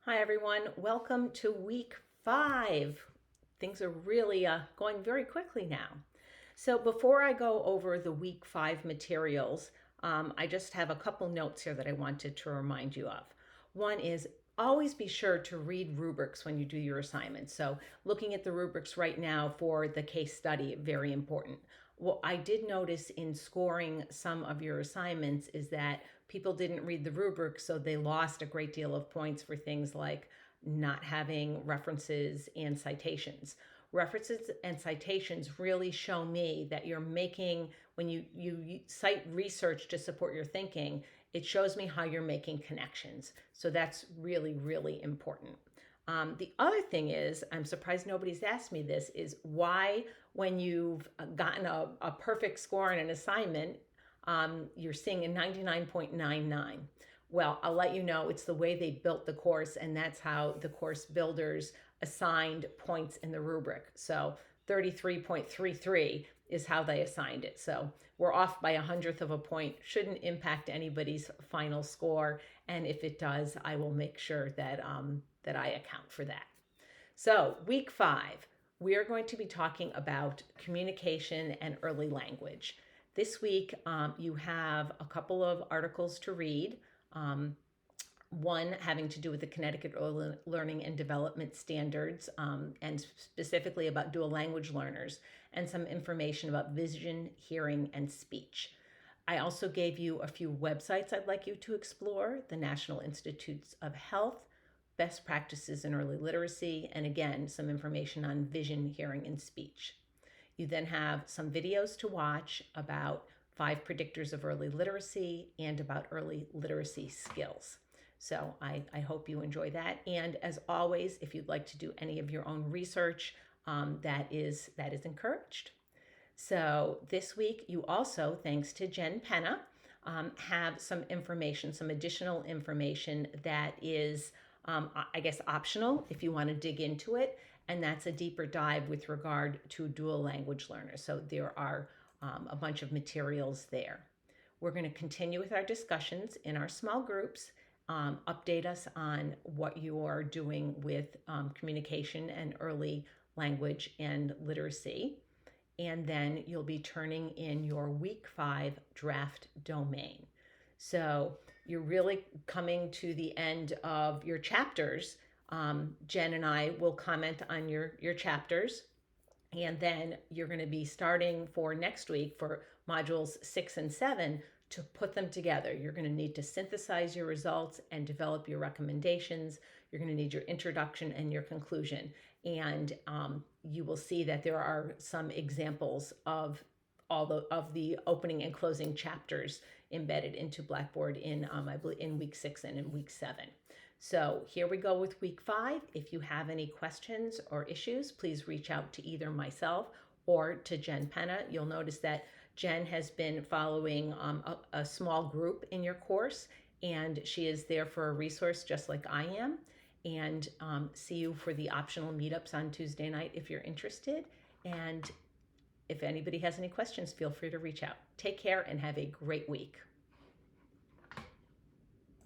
Hi everyone, welcome to week 5. Things are really going very quickly now. So before I go over the week 5 materials, I just have a couple notes here that I wanted to remind you of. One is always be sure to read rubrics when you do your assignments. So looking at the rubrics right now for the case study, very important. What I did notice in scoring some of your assignments is that people didn't read the rubric, so they lost a great deal of points for things like not having references and citations. References and citations really show me that you're making, when you cite research to support your thinking, it shows me how you're making connections. So that's really, really important. The other thing is, I'm surprised nobody's asked me this, is why, when you've gotten a perfect score in an assignment, you're seeing a 99.99. Well, I'll let you know, it's the way they built the course, and that's how the course builders assigned points in the rubric. So 33.33 is how they assigned it. So we're off by 100th of a point. Shouldn't impact anybody's final score. And if it does, I will make sure that, that I account for that. So week 5, we are going to be talking about communication and early language. This week, you have a couple of articles to read. One having to do with the Connecticut Early Learning and Development Standards, and specifically about dual language learners, and some information about vision, hearing, and speech. I also gave you a few websites I'd like you to explore: the National Institutes of Health, Best Practices in Early Literacy, and again, some information on vision, hearing, and speech. You then have some videos to watch about 5 predictors of early literacy and about early literacy skills. So I hope you enjoy that. And as always, if you'd like to do any of your own research, that is encouraged. So this week, you also, thanks to Jen Penna, have some information, some additional information that is, I guess, optional if you want to dig into it. And that's a deeper dive with regard to dual language learners. So there are a bunch of materials there. We're going to continue with our discussions in our small groups. Update us on what you are doing with communication and early language and literacy. And then you'll be turning in your week 5 draft domain. So you're really coming to the end of your chapters. Jen and I will comment on your chapters. And then you're going to be starting for next week for modules 6 and 7 to put them together. You're going to need to synthesize your results and develop your recommendations. You're going to need your introduction and your conclusion. And you will see that there are some examples of of the opening and closing chapters embedded into Blackboard in, I believe, in week 6 and in week 7. So here we go with week 5. If you have any questions or issues, please reach out to either myself or to Jen Penna. You'll notice that Jen has been following a small group in your course, and she is there for a resource just like I am. And see you for the optional meetups on Tuesday night if you're interested. And if anybody has any questions, feel free to reach out. Take care and have a great week.